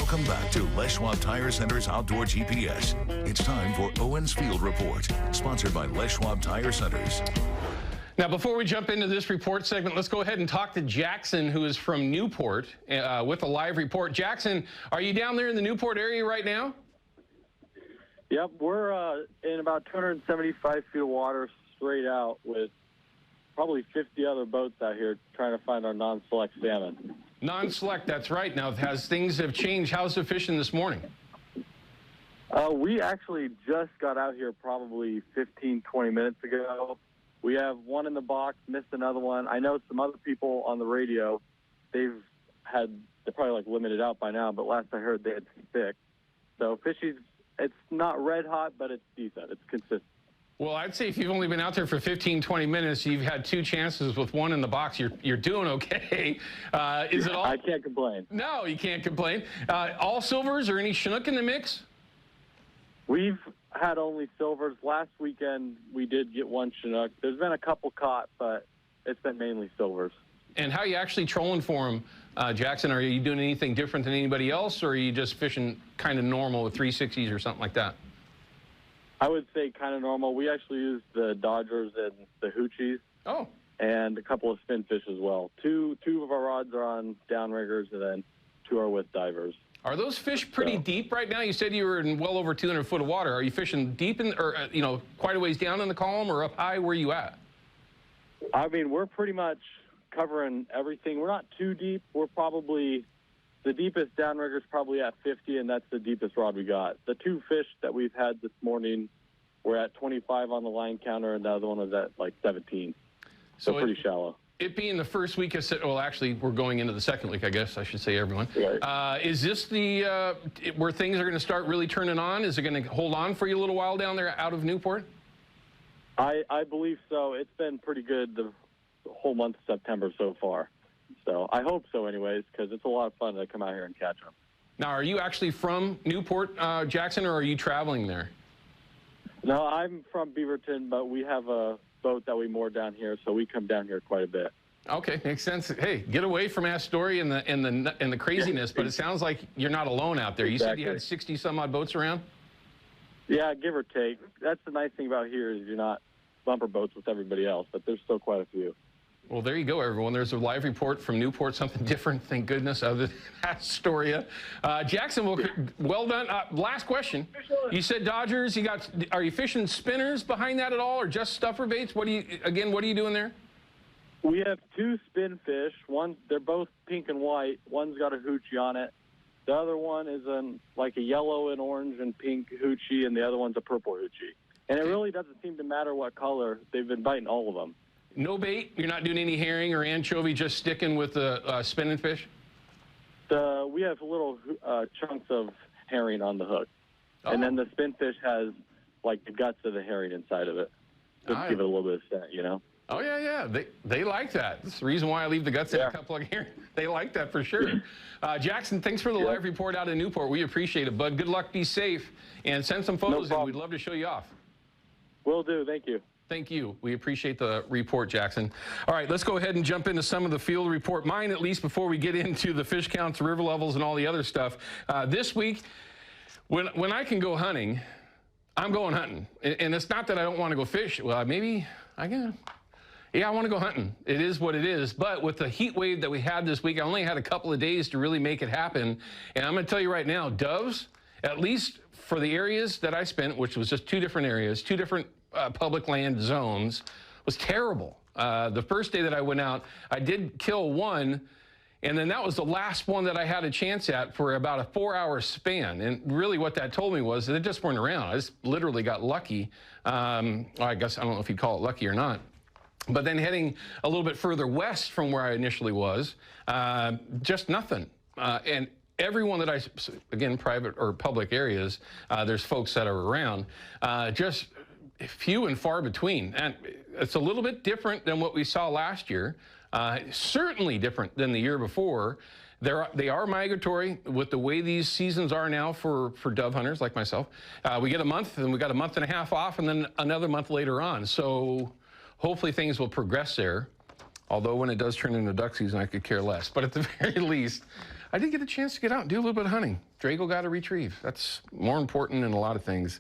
Welcome back to Les Schwab Tire Center's Outdoor GPS. It's time for Owin's Field Report, sponsored by Les Schwab Tire Centers. Now, before we jump into this report segment, let's go ahead and talk to Jackson, who is from Newport, with a live report. Jackson, are you down there in the Newport area right now? Yep, we're in about 275 feet of water straight out with probably 50 other boats out here trying to find our non-select salmon. Non-select, that's right. Now, as things have changed, how's the fishing this morning? We actually just got out here probably 15, 20 minutes ago. We have one in the box, missed another one. I know some other people on the radio, they're probably like limited out by now, but last I heard they had 6. So fishing, it's not red hot, but it's decent. It's consistent. Well, I'd say if you've only been out there for 15, 20 minutes, you've had 2 chances with one in the box. You're doing okay. Is it all? I can't complain. No, you can't complain. All silvers or any Chinook in the mix? We've had only silvers. Last weekend, we did get one Chinook. There's been a couple caught, but it's been mainly silvers. And how are you actually trolling for them, Jackson? Are you doing anything different than anybody else, or are you just fishing kind of normal with 360s or something like that? I would say kind of normal. We actually use the Dodgers and the Hoochies. Oh. And a couple of spin fish as well. Two of our rods are on downriggers, and then 2 are with divers. Are those fish pretty deep right now? You said you were in well over 200 foot of water. Are you fishing deep or quite a ways down in the column or up high? Where are you at? I mean, we're pretty much covering everything. We're not too deep. We're probably, the deepest downrigger is probably at 50, and that's the deepest rod we got. The 2 fish that we've had this morning were at 25 on the line counter, and the other one was at like 17. So pretty shallow. It being the first week of, well, actually, we're going into the second week, I guess I should say, everyone. Right. Is this the where things are going to start really turning on? Is it going to hold on for you a little while down there out of Newport? I believe so. It's been pretty good the whole month of September so far. So I hope so anyways, because it's a lot of fun to come out here and catch them. Now, are you actually from Newport, Jackson, or are you traveling there? No, I'm from Beaverton, but we have a boat that we moor down here, so we come down here quite a bit. Okay, makes sense. Hey, get away from Astoria and the craziness, but it sounds like you're not alone out there. You said you had 60 some odd boats around? Yeah, give or take. That's the nice thing about here is you're not bumper boats with everybody else, but there's still quite a few. Well, there you go, everyone. There's a live report from Newport, something different, thank goodness, other than Astoria. Jackson, well done. Last question. You said Dodgers. Are you fishing spinners behind that at all, or just stuffer baits? What are you doing there? We have 2 spin fish. They're both pink and white. One's got a hoochie on it. The other one is like a yellow and orange and pink hoochie, and the other one's a purple hoochie. And it really doesn't seem to matter what color. They've been biting all of them. No bait? You're not doing any herring or anchovy, just sticking with the spinning fish? We have little chunks of herring on the hook. Oh. And then the spin fish has like the guts of the herring inside of it. Just give it a little bit of scent, you know? Oh, yeah. They like that. That's the reason why I leave the guts in a couple of herring. They like that for sure. Jackson, thanks for the live report out of Newport. We appreciate it, bud. Good luck. Be safe. And send some photos in. We'd love to show you off. Will do. Thank you. Thank you. We appreciate the report, Jackson. All right, let's go ahead and jump into some of the field report. Mine, at least, before we get into the fish counts, river levels, and all the other stuff. This week, when I can go hunting, I'm going hunting. And it's not that I don't want to go fish. Well, maybe I can. Yeah, I want to go hunting. It is what it is. But with the heat wave that we had this week, I only had a couple of days to really make it happen. And I'm going to tell you right now, doves, at least for the areas that I spent, which was just 2 different areas, 2 different public land zones, was terrible. The first day that I went out, I did kill one, and then that was the last one that I had a chance at for about a 4-hour span. And really what that told me was that they just weren't around. I just literally got lucky. I guess I don't know if you'd call it lucky or not. But then heading a little bit further west from where I initially was, just nothing. And everyone that again, private or public areas, there's folks that are around, just few and far between. And it's a little bit different than what we saw last year, certainly different than the year before. They are migratory with the way these seasons are now for dove hunters like myself. We get a month, and we got a month and a half off, and then another month later on. So hopefully things will progress there. Although when it does turn into duck season, I could care less. But at the very least, I did get a chance to get out and do a little bit of hunting. Drago got a retrieve. That's more important than a lot of things.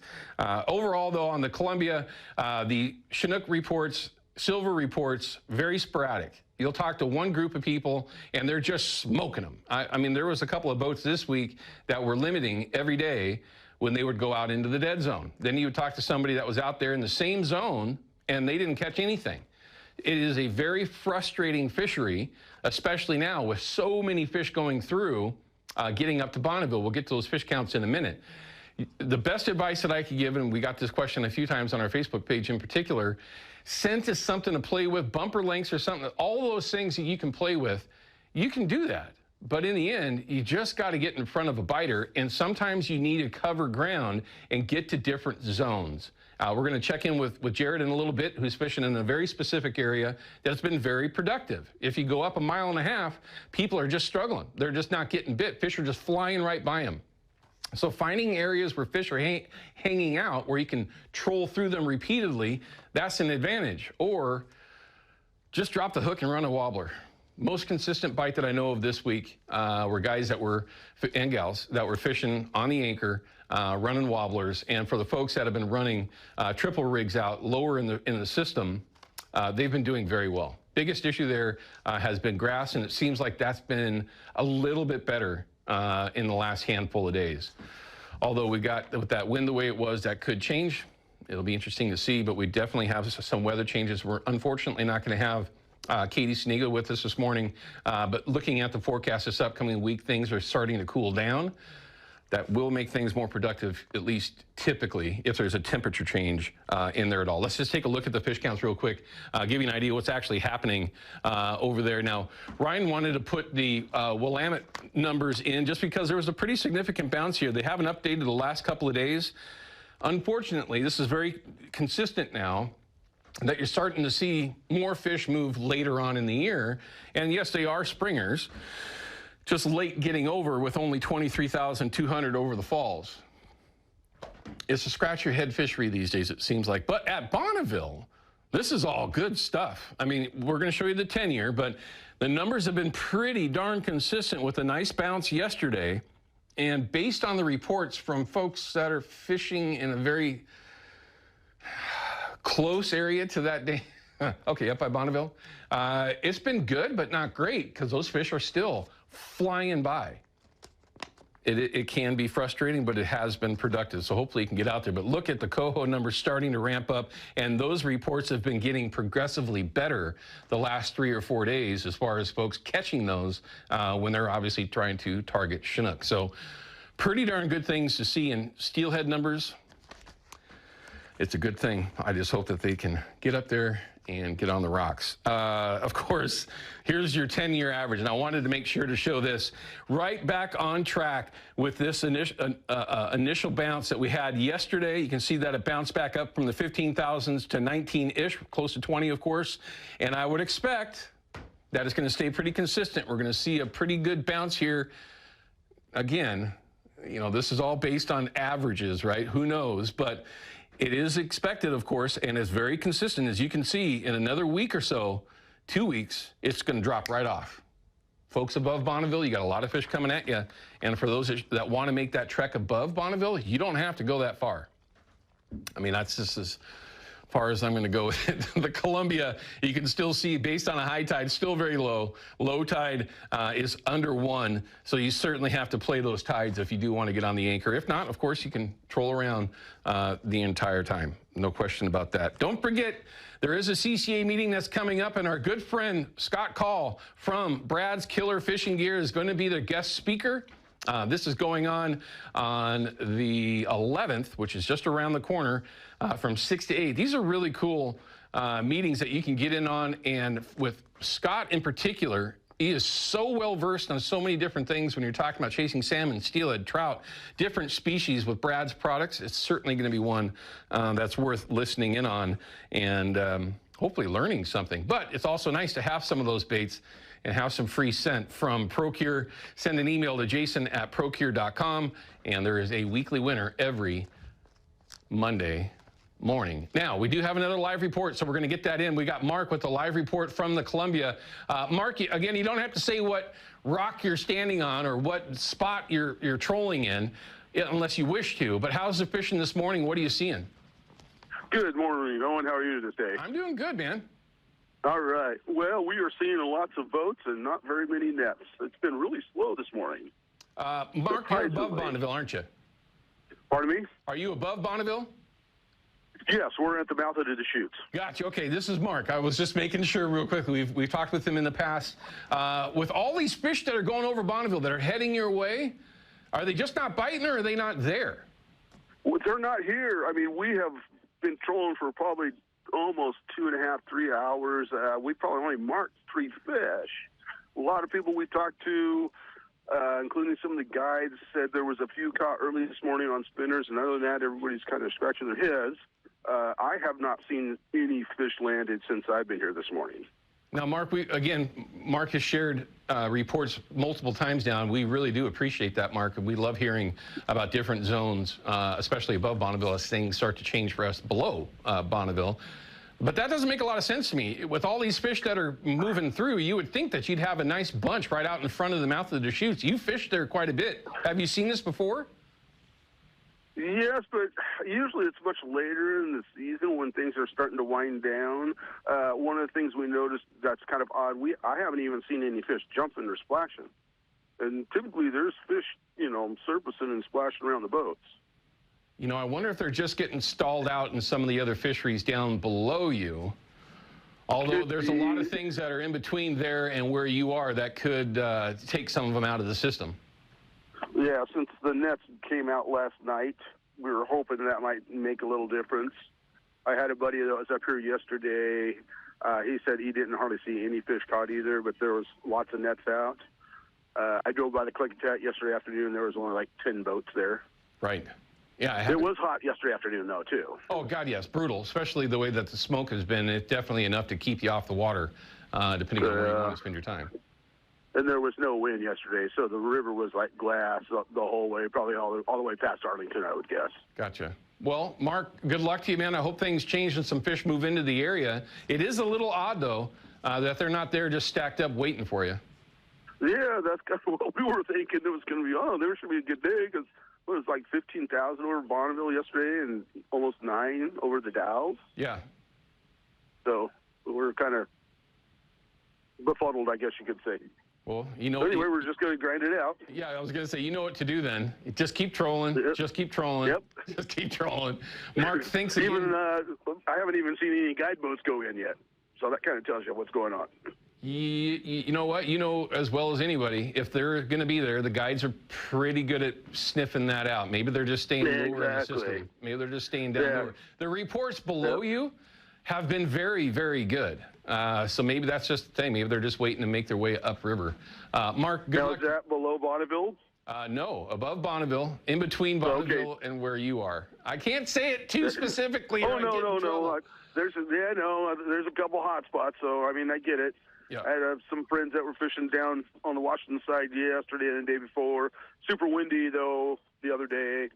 Overall, though, on the Columbia, the Chinook reports, silver reports, very sporadic. You'll talk to one group of people, and they're just smoking them. I mean, there was a couple of boats this week that were limiting every day when they would go out into the dead zone. Then you would talk to somebody that was out there in the same zone, and they didn't catch anything. It is a very frustrating fishery, especially now with so many fish going through, getting up to Bonneville. We'll get to those fish counts in a minute. The best advice that I could give, and we got this question a few times on our Facebook page in particular, scent is something to play with, bumper lengths or something, all those things that you can play with, you can do that. But in the end, you just got to get in front of a biter, and sometimes you need to cover ground and get to different zones. We're going to check in with Jared in a little bit, who's fishing in a very specific area that's been very productive. If you go up 1.5 miles, people are just struggling. They're just not getting bit. Fish are just flying right by them. So finding areas where fish are hanging out, where you can troll through them repeatedly, that's an advantage. Or just drop the hook and run a wobbler. Most consistent bite that I know of this week were guys that were, and gals, that were fishing on the anchor, running wobblers. And for the folks that have been running triple rigs out lower in the system, they've been doing very well. Biggest issue there has been grass, and it seems like that's been a little bit better in the last handful of days. Although we got, with that wind the way it was, that could change. It'll be interesting to see, but we definitely have some weather changes. We're unfortunately not going to have Katie Sniga with us this morning, but looking at the forecast this upcoming week, things are starting to cool down. That will make things more productive, at least typically, if there's a temperature change in there at all. Let's just take a look at the fish counts real quick, give you an idea what's actually happening over there. Now, Ryan wanted to put the Willamette numbers in just because there was a pretty significant bounce here. They haven't updated the last couple of days. Unfortunately, this is very consistent now, that you're starting to see more fish move later on in the year. And yes, they are springers, just late getting over with only 23,200 over the falls. It's a scratch your head fishery these days, it seems like. But at Bonneville, this is all good stuff. I mean, we're going to show you the 10-year, but the numbers have been pretty darn consistent with a nice bounce yesterday. And based on the reports from folks that are fishing in a very close area to that day, okay, up by Bonneville, it's been good, but not great, because those fish are still flying by. It can be frustrating, but it has been productive, so hopefully you can get out there. But look at the coho numbers starting to ramp up, and those reports have been getting progressively better the last 3 or 4 days as far as folks catching those when they're obviously trying to target Chinook. So pretty darn good things to see in steelhead numbers. It's a good thing. I just hope that they can get up there and get on the rocks. Of course, here's your 10-year average, and I wanted to make sure to show this. Right back on track with this initial bounce that we had yesterday. You can see that it bounced back up from the 15,000s to 19-ish, close to 20, of course. And I would expect that it's going to stay pretty consistent. We're going to see a pretty good bounce here. Again, you know, this is all based on averages, right? Who knows? But it is expected, of course, and it's very consistent. As you can see, in another week or so, 2 weeks, it's going to drop right off. Folks above Bonneville, you got a lot of fish coming at you. And for those that want to make that trek above Bonneville, you don't have to go that far. I mean, that's just as far as I'm going to go with it. The Columbia, you can still see, based on a high tide, still very low. Low tide is under 1, so you certainly have to play those tides if you do want to get on the anchor. If not, of course, you can troll around the entire time. No question about that. Don't forget, there is a CCA meeting that's coming up, and our good friend Scott Call from Brad's Killer Fishing Gear is going to be the guest speaker. This is going on the 11th, which is just around the corner, from 6 to 8. These are really cool meetings that you can get in on, and with Scott in particular, he is so well versed on so many different things when you're talking about chasing salmon, steelhead, trout, different species with Brad's products. It's certainly going to be one that's worth listening in on and hopefully learning something. But it's also nice to have some of those baits and have some free scent from Procure. Send an email to jason@procure.com, and there is a weekly winner every Monday morning. Now, we do have another live report, so we're going to get that in. We got Mark with the live report from the Columbia. Mark, again, you don't have to say what rock you're standing on or what spot you're trolling in, unless you wish to. But how's the fishing this morning? What are you seeing? Good morning, Owen. How are you today? I'm doing good, man. All right. Well, we are seeing lots of boats and not very many nets. It's been really slow this morning. Mark, you're above Bonneville, aren't you? Pardon me? Are you above Bonneville? Yes, we're at the mouth of the Deschutes. Gotcha. Okay, this is Mark. I was just making sure real quickly. We've talked with him in the past. With all these fish that are going over Bonneville that are heading your way, are they just not biting or are they not there? Well, they're not here. I mean, we have been trolling for probably almost 2.5, 3 hours. We probably only marked 3 fish. A lot of people we talked to, including some of the guides, said there was a few caught early this morning on spinners, and other than that, everybody's kind of scratching their heads. I have not seen any fish landed since I've been here this morning. Now, Mark, Mark has shared reports multiple times now, and we really do appreciate that, Mark. And we love hearing about different zones, especially above Bonneville, as things start to change for us below Bonneville. But that doesn't make a lot of sense to me. With all these fish that are moving through, you would think that you'd have a nice bunch right out in front of the mouth of the Deschutes. You fished there quite a bit. Have you seen this before? Yes, but usually it's much later in the season when things are starting to wind down. One of the things we noticed that's kind of odd, I haven't even seen any fish jumping or splashing. And typically there's fish, surfacing and splashing around the boats. I wonder if they're just getting stalled out in some of the other fisheries down below you. Although there's a lot of things that are in between there and where you are that could take some of them out of the system. Yeah, since the nets came out last night, we were hoping that might make a little difference. I had a buddy that was up here yesterday. He said he didn't hardly see any fish caught either, but there was lots of nets out. I drove by the Click and Chat yesterday afternoon. There was only like 10 boats there. Right. Yeah, it was hot yesterday afternoon, though, too. Oh, God, yes, brutal, especially the way that the smoke has been. It's definitely enough to keep you off the water, depending on where you want to spend your time. And there was no wind yesterday, so the river was like glass the whole way, probably all the way past Arlington, I would guess. Gotcha. Well, Mark, good luck to you, man. I hope things change and some fish move into the area. It is a little odd, though, that they're not there just stacked up waiting for you. Yeah, that's kind of what we were thinking. It was going to be, there should be a good day because it was like 15,000 over Bonneville yesterday and almost 9 over the Dalles. Yeah. So we're kind of befuddled, I guess you could say. Well, anyway, we're just going to grind it out. Yeah, I was going to say, you know what to do then. Just keep trolling. Yep. Just keep trolling. Yep. Just keep trolling. Mark, thanks again. I haven't even seen any guide boats go in yet. So that kind of tells you what's going on. You know what? You know as well as anybody, if they're going to be there, the guides are pretty good at sniffing that out. Maybe they're just staying lower in the system. Maybe they're just staying down lower. The reports below you have been very, very good. So maybe that's just the thing. Maybe they're just waiting to make their way upriver. Mark, good luck. Is that below Bonneville? No, above Bonneville, in between Bonneville and where you are. I can't say it too specifically. No. There's a couple hot spots, so I mean I get it. Yeah. I had some friends that were fishing down on the Washington side yesterday and the day before. Super windy though the other day.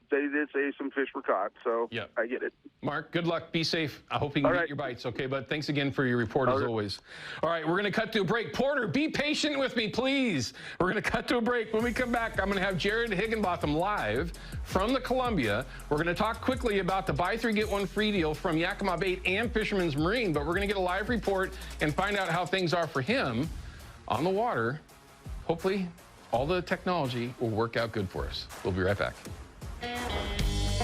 They did say some fish were caught, so I get it. Mark, good luck. Be safe. I hope you can get your bites, okay, bud? Thanks again for your report, as always. All right, we're going to cut to a break. Porter, be patient with me, please. We're going to cut to a break. When we come back, I'm going to have Jared Higginbotham live from the Columbia. We're going to talk quickly about the buy 3, get 1 free deal from Yakima Bait and Fisherman's Marine, but we're going to get a live report and find out how things are for him on the water. Hopefully, all the technology will work out good for us. We'll be right back.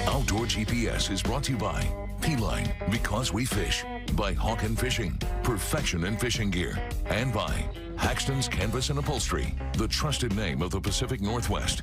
Outdoor GPS is brought to you by P-Line, because we fish, by Hawken Fishing, perfection in fishing gear, and by Haxton's Canvas and Upholstery, the trusted name of the Pacific Northwest.